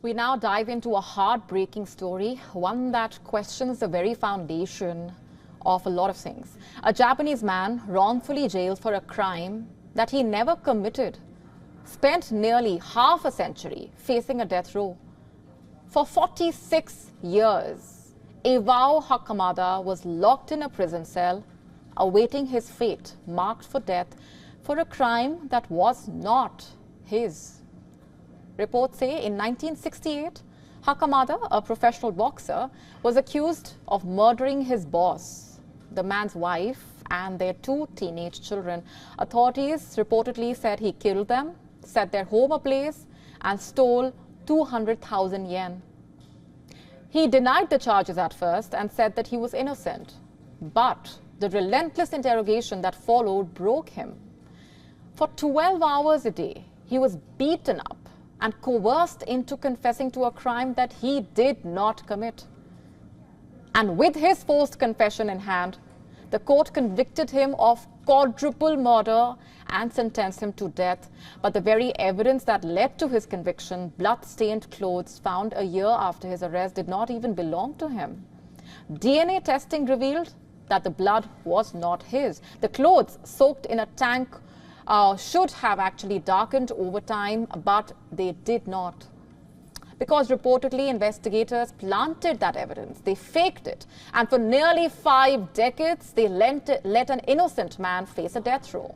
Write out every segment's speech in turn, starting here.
We now dive into a heartbreaking story, one that questions the very foundation of a lot of things. A Japanese man wrongfully jailed for a crime that he never committed spent nearly half a century facing a death row. For 46 years, Iwao Hakamada was locked in a prison cell, awaiting his fate, marked for death, for a crime that was not his. Reports say in 1968, Hakamada, a professional boxer, was accused of murdering his boss, the man's wife, and their 2 teenage children. Authorities reportedly said he killed them, set their home ablaze, and stole 200,000 yen. He denied the charges at first and said that he was innocent. But the relentless interrogation that followed broke him. For 12 hours a day, he was beaten up and coerced into confessing to a crime that he did not commit. And with his forced confession in hand, the court convicted him of quadruple murder and sentenced him to death. But the very evidence that led to his conviction, blood-stained clothes found a year after his arrest, did not even belong to him. DNA testing revealed that the blood was not his. The clothes soaked in a tank should have actually darkened over time, but they did not. Because reportedly investigators planted that evidence, they faked it, and for nearly 5 decades they let an innocent man face a death row.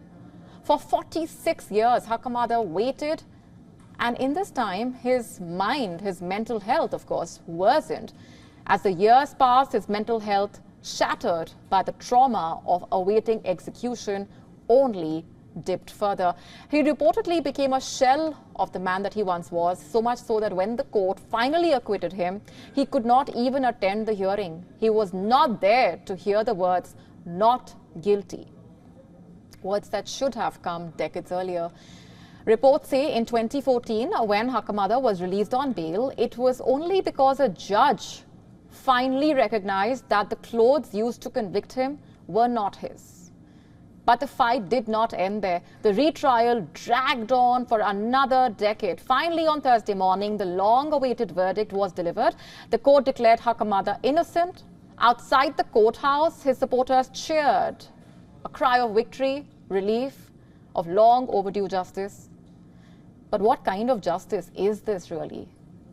For 46 years, Hakamada waited, and in this time his mind, his mental health, of course, worsened. As the years passed, his mental health shattered by the trauma of awaiting execution only dipped further. He reportedly became a shell of the man that he once was, so much so that when the court finally acquitted him, he could not even attend the hearing. He was not there to hear the words, "not guilty," words that should have come decades earlier. Reports say in 2014, when Hakamada was released on bail, it was only because a judge finally recognized that the clothes used to convict him were not his. But the fight did not end there. The retrial dragged on for another decade. Finally, on Thursday morning, the long-awaited verdict was delivered. The court declared Hakamada innocent. Outside the courthouse, his supporters cheered, a cry of victory, relief, of long overdue justice. But what kind of justice is this really?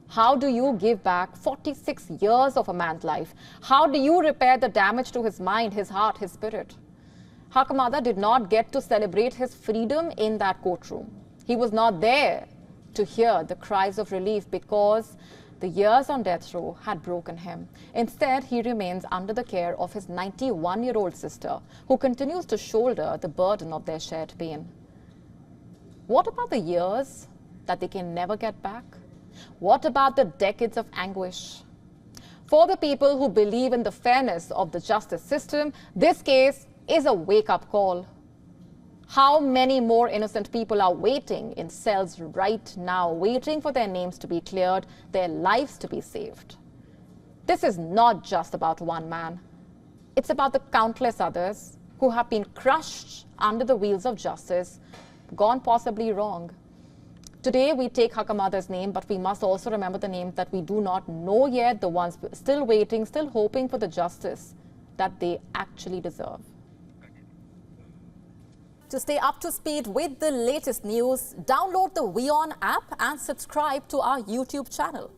How do you give back 46 years of a man's life? How do you repair the damage to his mind, his heart, his spirit? Hakamada did not get to celebrate his freedom in that courtroom. He was not there to hear the cries of relief because the years on death row had broken him. Instead, he remains under the care of his 91-year-old sister, who continues to shoulder the burden of their shared pain. What about the years that they can never get back? What about the decades of anguish? For the people who believe in the fairness of the justice system, this case is a wake-up call. How many more innocent people are waiting in cells right now, waiting for their names to be cleared, their lives to be saved? This is not just about one man. It's about the countless others who have been crushed under the wheels of justice, gone possibly wrong. Today, we take Hakamada's name, but we must also remember the names that we do not know yet, the ones still waiting, still hoping for the justice that they actually deserve. To stay up to speed with the latest news, download the WION app and subscribe to our YouTube channel.